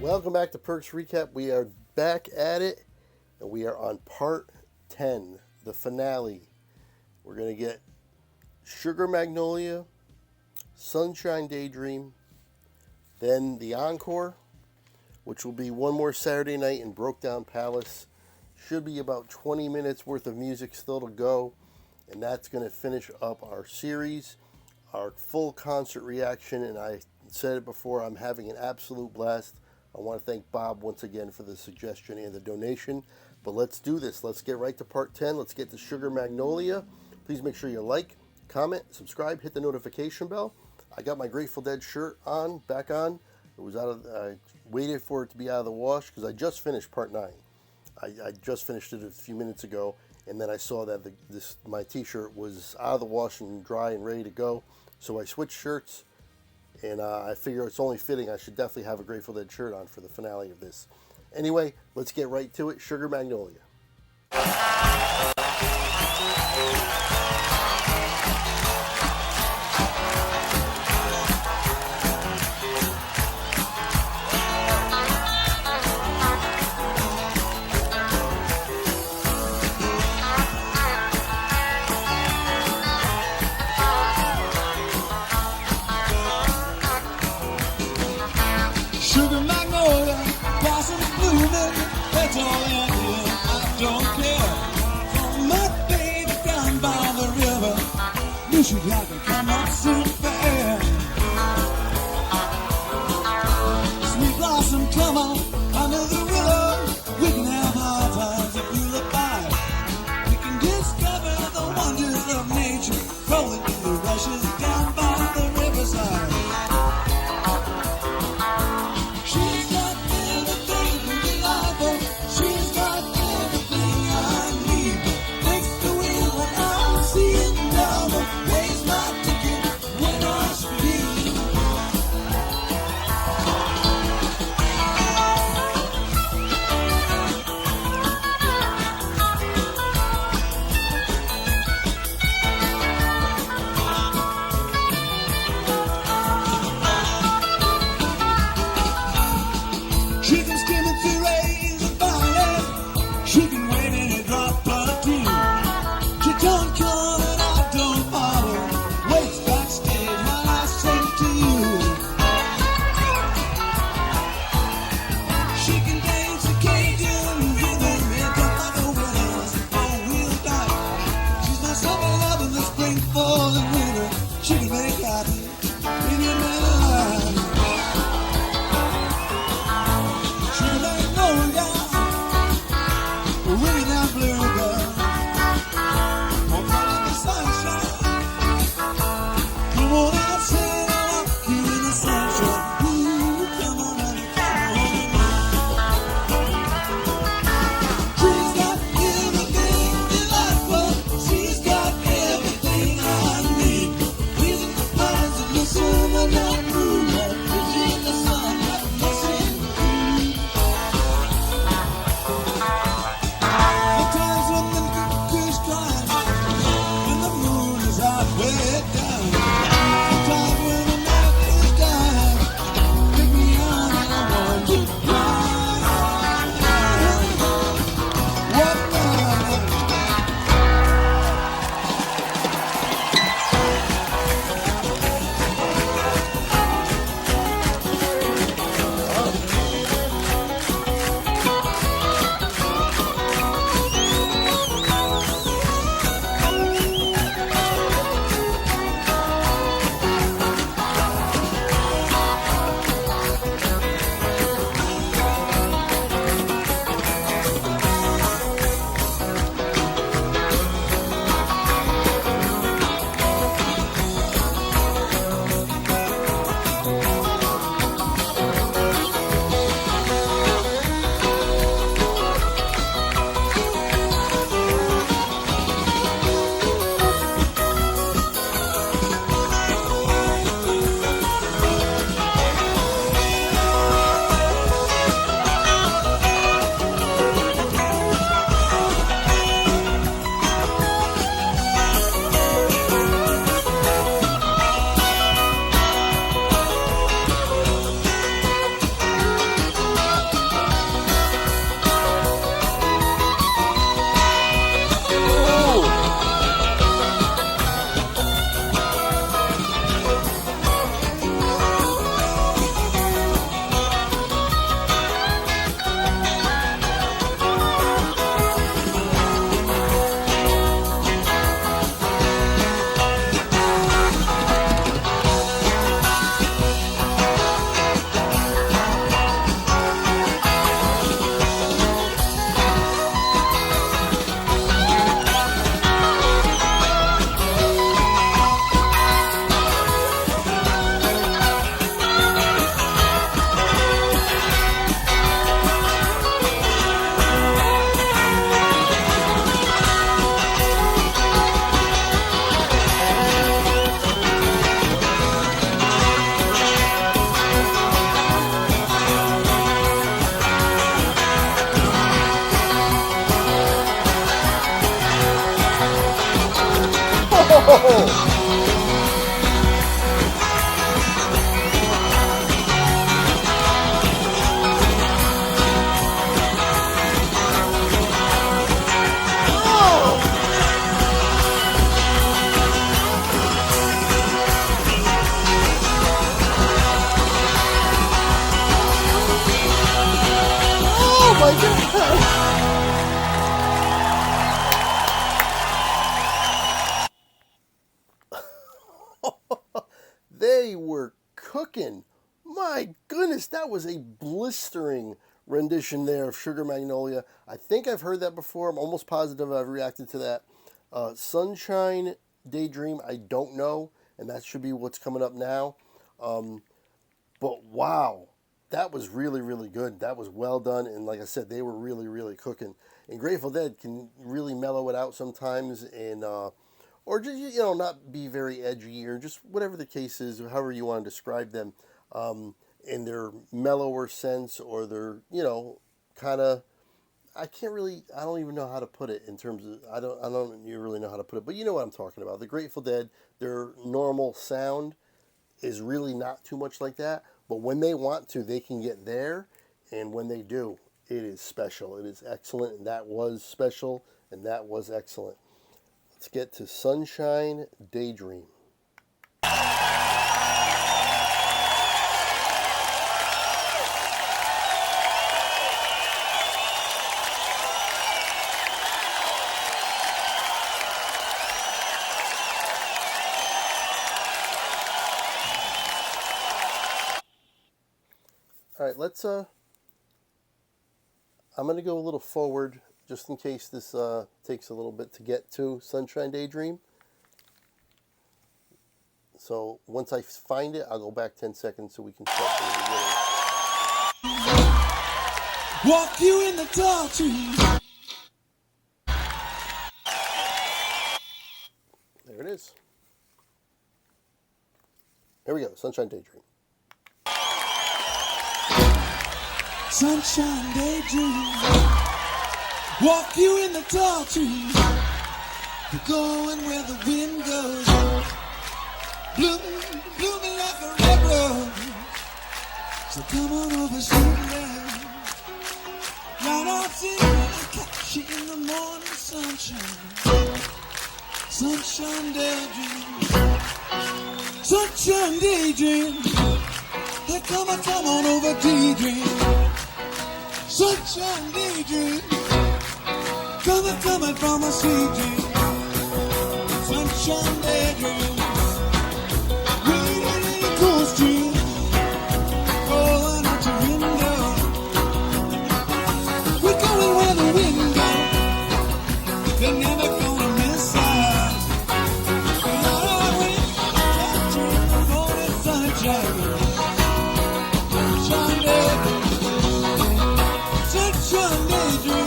Welcome back to Perks Recap. We are back at it, and we are on part 10, the finale. We're going to get Sugar Magnolia, Sunshine Daydream, then the Encore, which will be one more Saturday night in Broke Down Palace. Should be about 20 minutes worth of music still to go, and that's going to finish up our series, our full concert reaction, and I said it before, I'm having an absolute blast. I want to thank Bob once again for the suggestion and the donation. But let's do this. Let's get right to part 10. Let's get to Sugar Magnolia. Please make sure you like, comment, subscribe, hit the notification bell. I got my Grateful Dead shirt back on. It was I waited for it to be out of the wash because I just finished part 9. I just finished it a few minutes ago, and then I saw that my t-shirt was out of the wash and dry and ready to go. So I switched shirts. And I figure it's only fitting I should definitely have a Grateful Dead shirt on for the finale of this. Anyway, let's get right to it. Sugar Magnolia. Sugar Magnolia, blossoms blooming, that's all I hear, I don't care. From my baby down by the river, you should have to come up soon fair. Sweet blossom, come on, under the willow, we can have hard times if you look by. We can discover the wonders of nature, rolling in the rushes down by the riverside. She can skim it to raise a violet. She can wait in a drop of dew. She don't come and I don't follow. Waits backstage while I sing to you. She can dance a Cajun rhythm and come like a winner's four-wheel drive. She's my summer love in the spring, fall, and winter. She can make happy in your middle life. Oh my God! They were cooking. My goodness, that was a blistering rendition there of Sugar Magnolia. I think I've heard that before. I'm almost positive I've reacted to that. Sunshine Daydream, I don't know, and that should be what's coming up now. But wow, that was really, really good. That was well done, and like I said, they were really, really cooking. And Grateful Dead can really mellow it out sometimes, and or just, you know, not be very edgy, or just whatever the case is, or however you want to describe them, in their mellower sense, or their, you know, kind of, I don't even know how to put it in terms of, I don't really know how to put it, but you know what I'm talking about. The Grateful Dead, their normal sound is really not too much like that, but when they want to, they can get there, and when they do, it is special. It is excellent, and that was special, and that was excellent. Let's get to Sunshine Daydream. All right, let's, I'm going to go a little forward just in case this takes a little bit to get to Sunshine Daydream. So once I find it, I'll go back 10 seconds so we can start from the beginning. Walk you in the tall trees. There it is. Here we go, Sunshine Daydream. Sunshine Daydream. Walk you in the tall trees. You're going where the wind goes. Blooming, blooming like a red rose. So come on over, sweetly. Right outside, catch you in the morning sunshine. Sunshine Daydream. Sunshine Daydream. Hey, come on over, Daydream. Sunshine Daydream. Coming from a sweet dream. Sunshine Daydream. Reading in a cool stream. Rolling out your window. We're going where the wind goes. They're never gonna miss us. We're on our way. Capturing morning sunshine. Sunshine Daydream. Sunshine Daydream.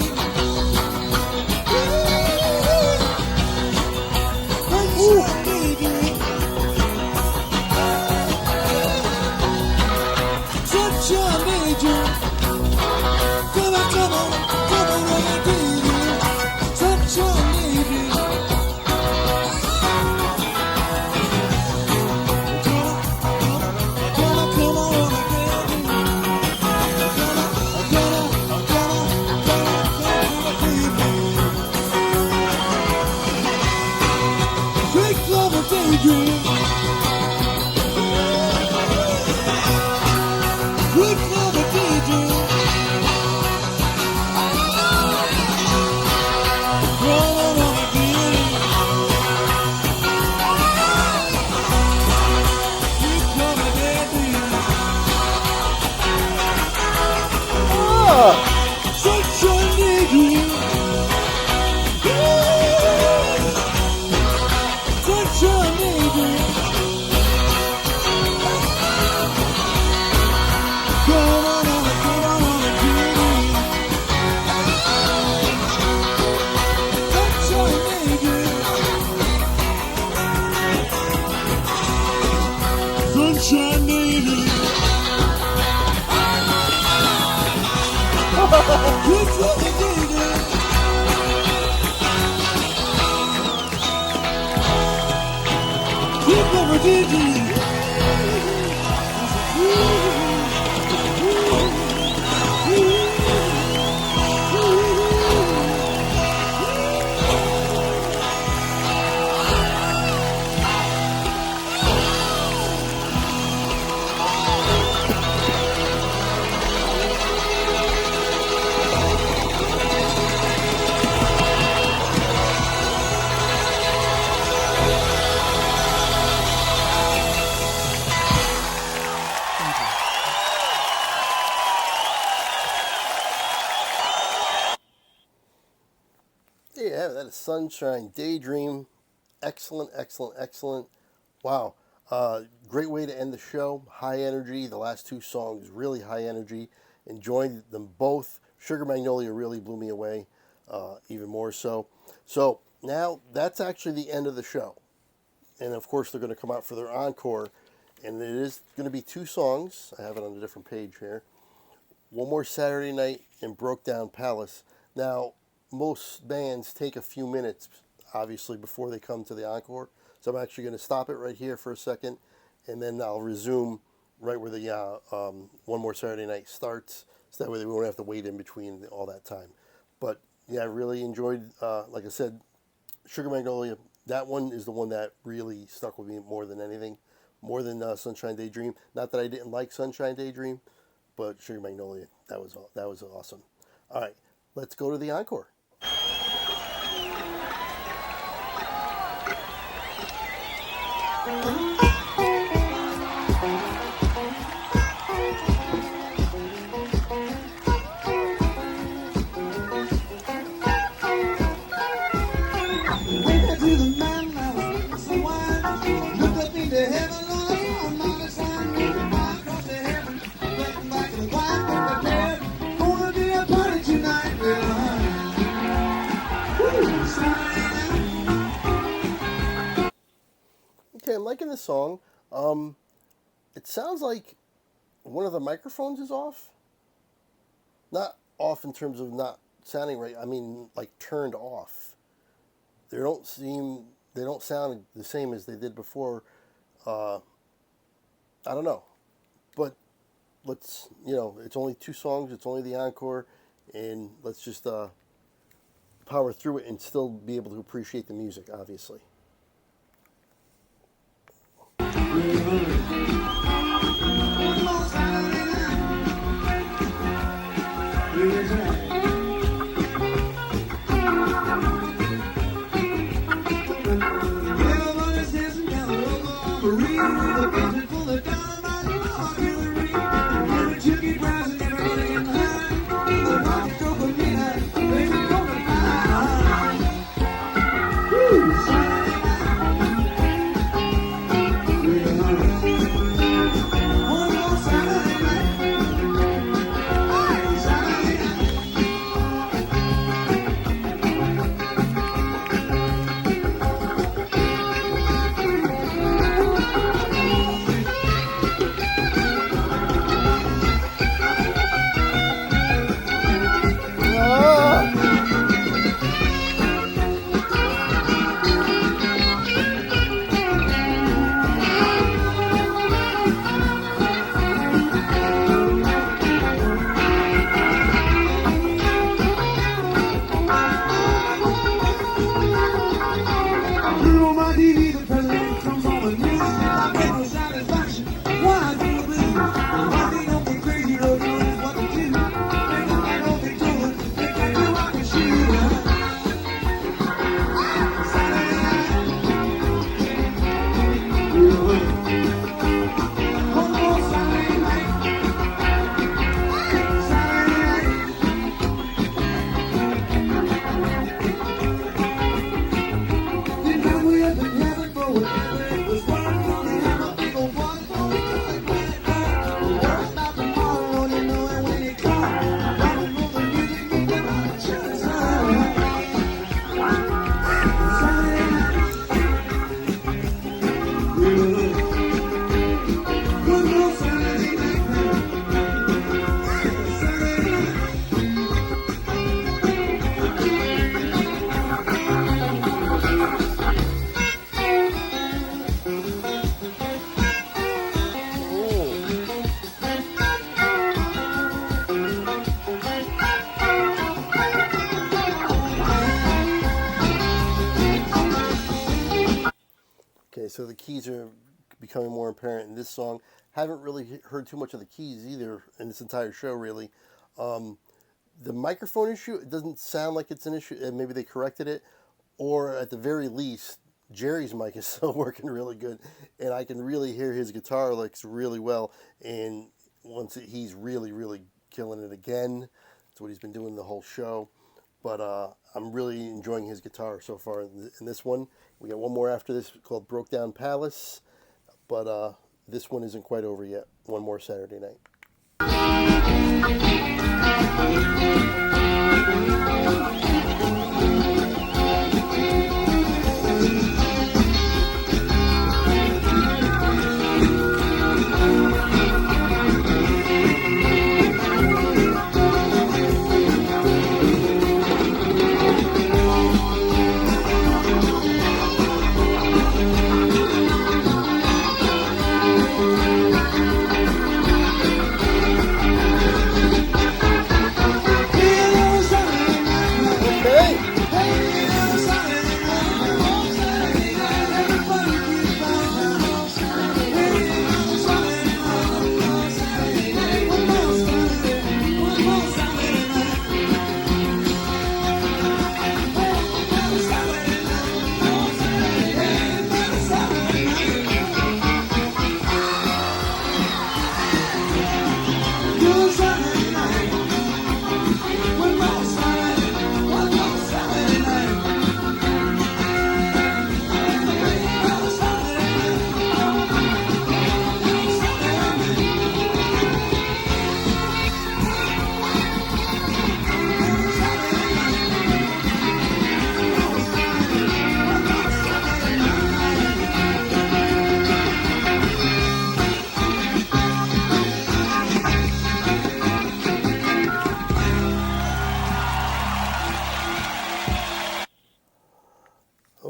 Yeah, that is Sunshine Daydream. Excellent, excellent, excellent. Wow. Great way to end the show. High energy. The last two songs, really high energy. Enjoyed them both. Sugar Magnolia really blew me away, even more so. So now that's actually the end of the show. And of course, they're going to come out for their encore. And it is going to be two songs. I have it on a different page here. One More Saturday Night and Broke Down Palace. Now, most bands take a few minutes, obviously, before they come to the encore. So I'm actually going to stop it right here for a second, and then I'll resume right where the One More Saturday Night starts, so that way we won't have to wait in between all that time. But yeah, I really enjoyed, like I said, Sugar Magnolia. That one is the one that really stuck with me more than anything, more than Sunshine Daydream. Not that I didn't like Sunshine Daydream, but Sugar Magnolia, that was awesome. All right, let's go to the encore. Okay, I'm liking the song. It sounds like one of the microphones is off. Not off in terms of not sounding right. I mean, like turned off. They don't sound the same as they did before. I don't know, but let's, it's only two songs. It's only the encore, and let's just power through it and still be able to appreciate the music, obviously. keys are becoming more apparent in this song. Haven't really heard too much of the keys either in this entire show, really. The microphone issue, it doesn't sound like it's an issue, and maybe they corrected it, or at the very least, Jerry's mic is still working really good, and I can really hear his guitar licks really well, and he's really, really killing it again. That's what he's been doing the whole show, but I'm really enjoying his guitar so far in this one. We got one more after this called Broke Down Palace, but this one isn't quite over yet. One more Saturday night.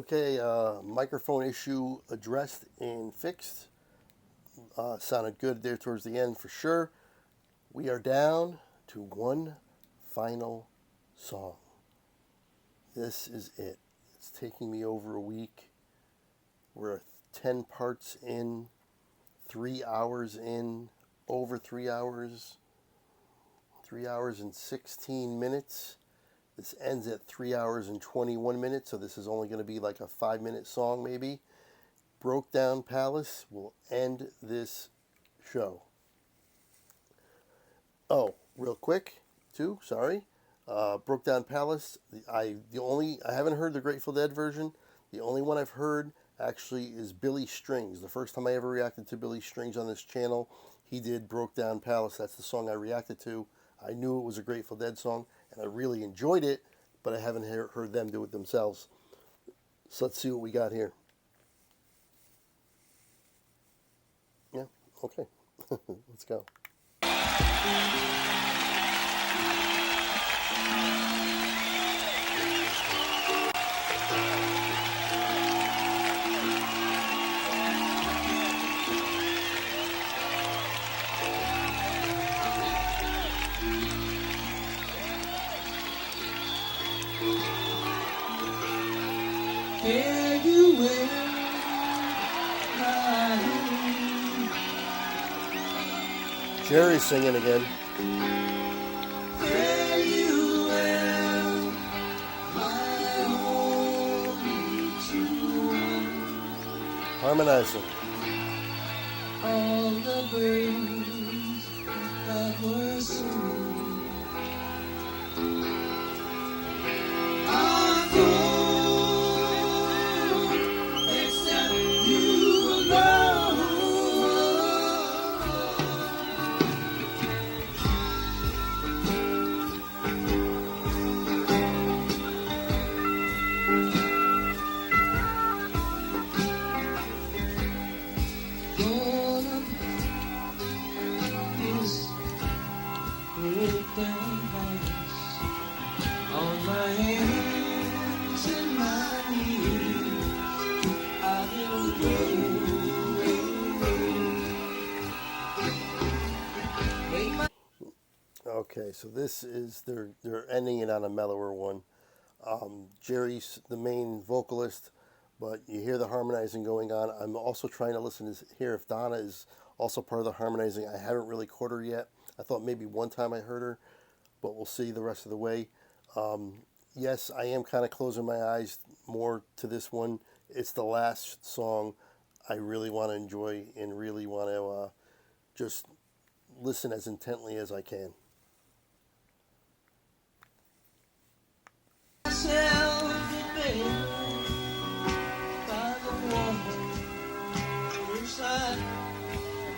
Okay, microphone issue addressed and fixed. Sounded good there towards the end for sure. We are down to one final song. This is it. It's taking me over a week. We're 10 parts in, 3 hours in, over 3 hours, 3 hours and 16 minutes. This ends at 3 hours and 21 minutes, so this is only going to be like a 5-minute song maybe. Broke Down Palace will end this show. Oh, real quick, too, sorry. Broke Down Palace, I haven't heard the Grateful Dead version. The only one I've heard actually is Billy Strings. The first time I ever reacted to Billy Strings on this channel, he did Broke Down Palace. That's the song I reacted to. I knew it was a Grateful Dead song, and I really enjoyed it, but I haven't heard them do it themselves. So let's see what we got here. Yeah, okay. Let's go. Fare you well, my home. Jerry's singing again. Fare you well, my home. Harmonizing. All the graves that were seen. Okay, so this is they're ending it on a mellower one. Jerry's the main vocalist. but you hear the harmonizing going on. I'm also trying to listen to hear if Donna is also part of the harmonizing. I haven't really caught her yet. I thought maybe one time I heard her, but we'll see the rest of the way. Yes, I am kind of closing my eyes more to this one. It's the last song I really want to enjoy and really want to just listen as intently as I can.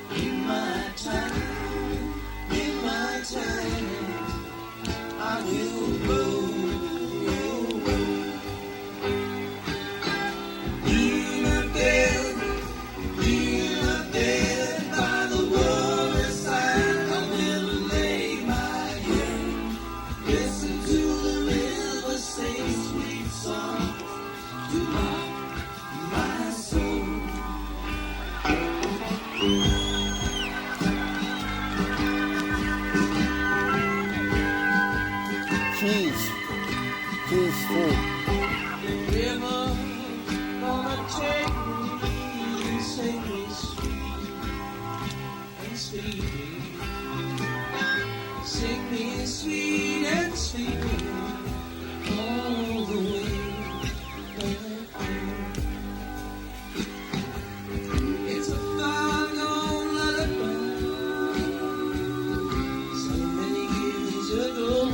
In my time, I will go. Lean dead by the waterside, I will lay my head, listen to the river sing sweet songs to my soul. Keys too. The river gonna take me and sing me sweet and sweet. Sing me sweet and sweet all the way back home. It's a far-gone lullaby, so many years ago.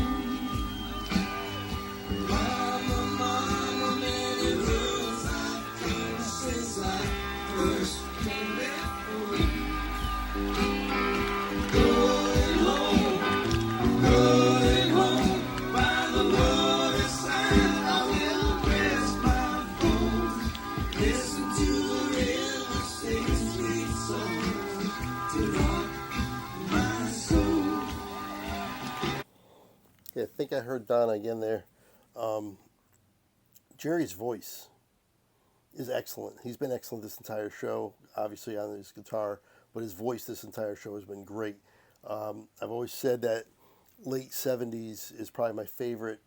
Mama, many words I've heard since I first came back home. Going home by the waterside, I will rest my bones, listen to the river sing sweet songs to rock my soul. Yeah, I think I heard Donna again there. Jerry's voice is excellent. He's been excellent this entire show, obviously on his guitar, but his voice this entire show has been great. I've always said that late 70s is probably my favorite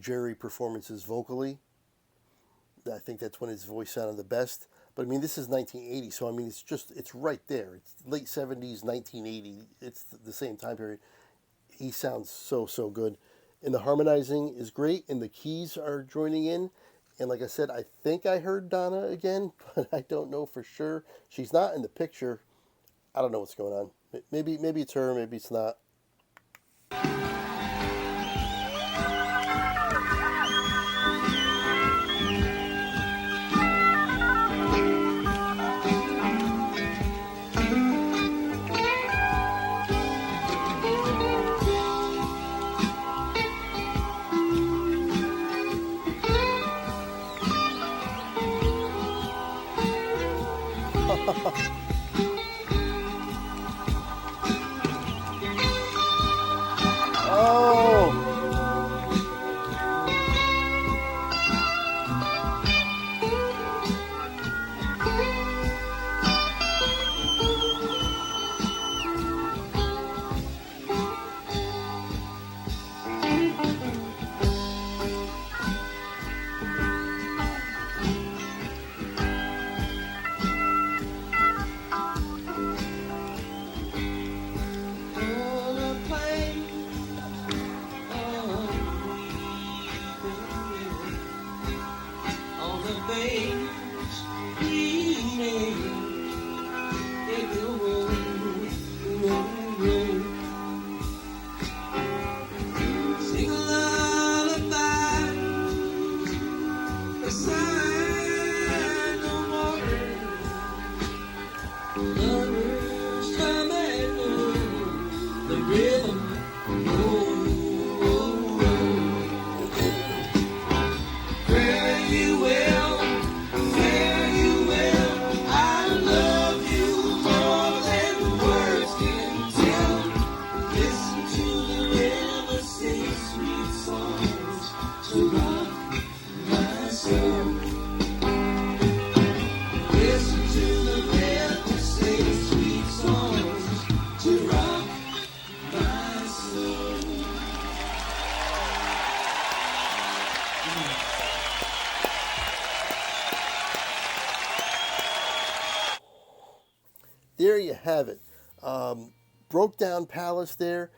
Jerry performances vocally. I think that's when his voice sounded the best. But I mean, this is 1980, so I mean, it's right there. It's late 70s, 1980. It's the same time period. He sounds so good. And the harmonizing is great, and the keys are joining in. And like I said, I think I heard Donna again, but I don't know for sure. She's not in the picture. I don't know what's going on. Maybe it's her, maybe it's not. Oh! Listen to the river say sweet there you have it. Broke Down Palace there.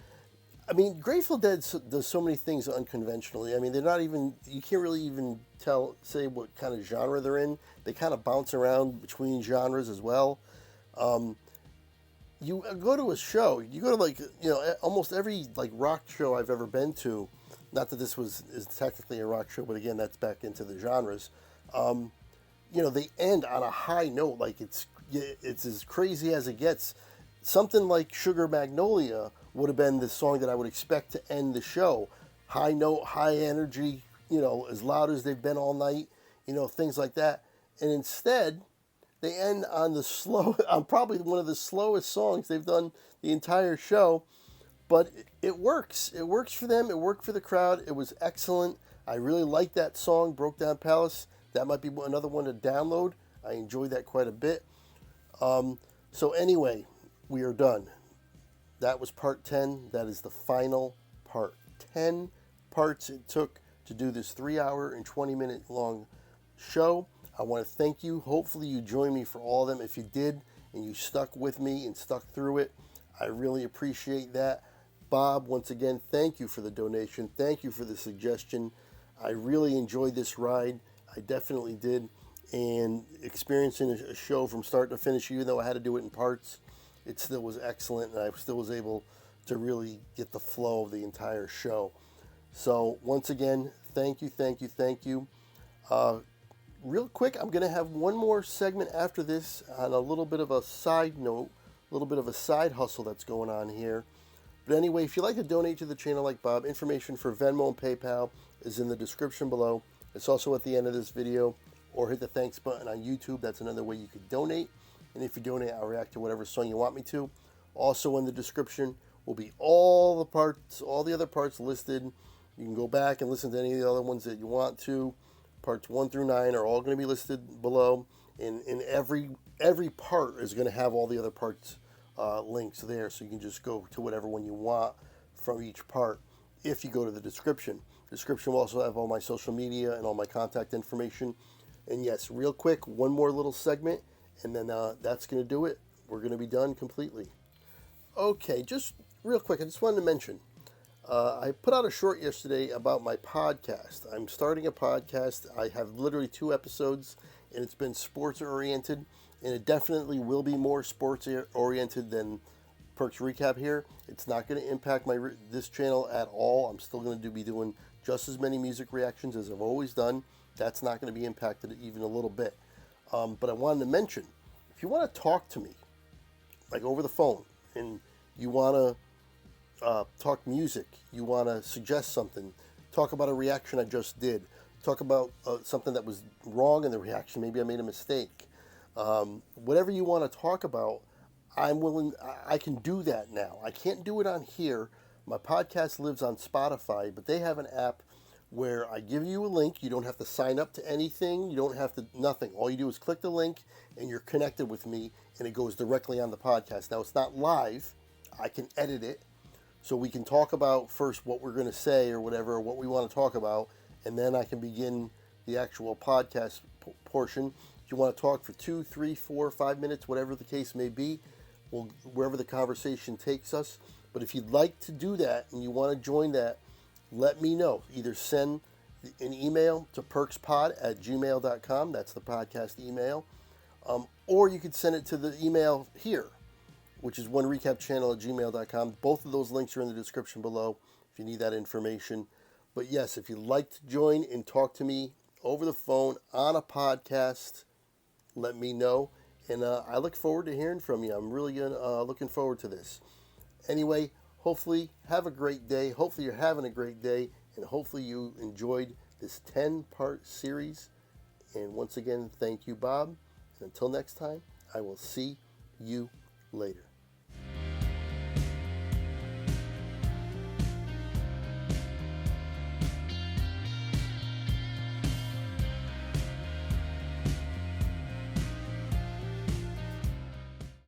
I mean, Grateful Dead does so many things unconventionally. I mean, they're not even, you can't really even say what kind of genre they're in. They kind of bounce around between genres as well. You go to a show, you go to like, almost every like rock show I've ever been to. Not that this is technically a rock show, but again, that's back into the genres. They end on a high note, like it's as crazy as it gets. Something like Sugar Magnolia would have been the song that I would expect to end the show. High note, high energy, as loud as they've been all night, things like that. And instead, they end on on probably one of the slowest songs they've done the entire show. But it works. It works for them. It worked for the crowd. It was excellent. I really like that song, Broke Down Palace. That might be another one to download. I enjoyed that quite a bit. So anyway, we are done. That was part 10. That is the final part. 10 parts it took to do this 3-hour and 20-minute long show. I want to thank you. Hopefully you join me for all of them. If you did and you stuck with me and stuck through it, I really appreciate that. Bob, once again, thank you for the donation. Thank you for the suggestion. I really enjoyed this ride. I definitely did. And experiencing a show from start to finish, even though I had to do it in parts, it still was excellent, and I still was able to really get the flow of the entire show. So once again, thank you, thank you, thank you. Real quick, I'm going to have one more segment after this on a little bit of a side note, a little bit of a side hustle that's going on here. But anyway, if you'd like to donate to the channel like Bob, information for Venmo and PayPal is in the description below. It's also at the end of this video, or hit the thanks button on YouTube. That's another way you could donate. And if you donate, I'll react to whatever song you want me to. Also in the description will be all the other parts listed. You can go back and listen to any of the other ones that you want to. Parts 1 through 9 are all going to be listed below. And every part is going to have all the other parts links there, so you can just go to whatever one you want from each part if you go to the description. The description will also have all my social media and all my contact information. And yes, real quick, one more little segment, and then that's going to do it. We're going to be done completely. Okay, just real quick, I just wanted to mention, I put out a short yesterday about my podcast. I'm starting a podcast. I have literally 2 episodes, and it's been sports-oriented, and it definitely will be more sports-oriented than Perks Recap here. It's not going to impact this channel at all. I'm still going to be doing just as many music reactions as I've always done. That's not going to be impacted even a little bit. But I wanted to mention, if you want to talk to me, like over the phone, and you want to talk music, you want to suggest something, talk about a reaction I just did, talk about something that was wrong in the reaction, maybe I made a mistake, whatever you want to talk about, I'm willing, I can do that now. I can't do it on here. My podcast lives on Spotify, but they have an app where I give you a link. You don't have to sign up to anything. You don't have to, nothing. All you do is click the link and you're connected with me, and it goes directly on the podcast. Now, it's not live. I can edit it, so we can talk about first what we're going to say or whatever, what we want to talk about, and then I can begin the actual podcast portion. If you want to talk for 2, 3, 4, 5 minutes, whatever the case may be, wherever the conversation takes us. But if you'd like to do that and you want to join that, let me know. Either send an email to PerksPod@gmail.com. That's the podcast email. Or you could send it to the email here, which is onerecapchannel@gmail.com. Both of those links are in the description below if you need that information. But yes, if you'd like to join and talk to me over the phone on a podcast, let me know. And I look forward to hearing from you. I'm really looking forward to this. Anyway, hopefully have a great day. Hopefully you're having a great day. And hopefully you enjoyed this 10-part series. And once again, thank you, Bob. And until next time, I will see you later.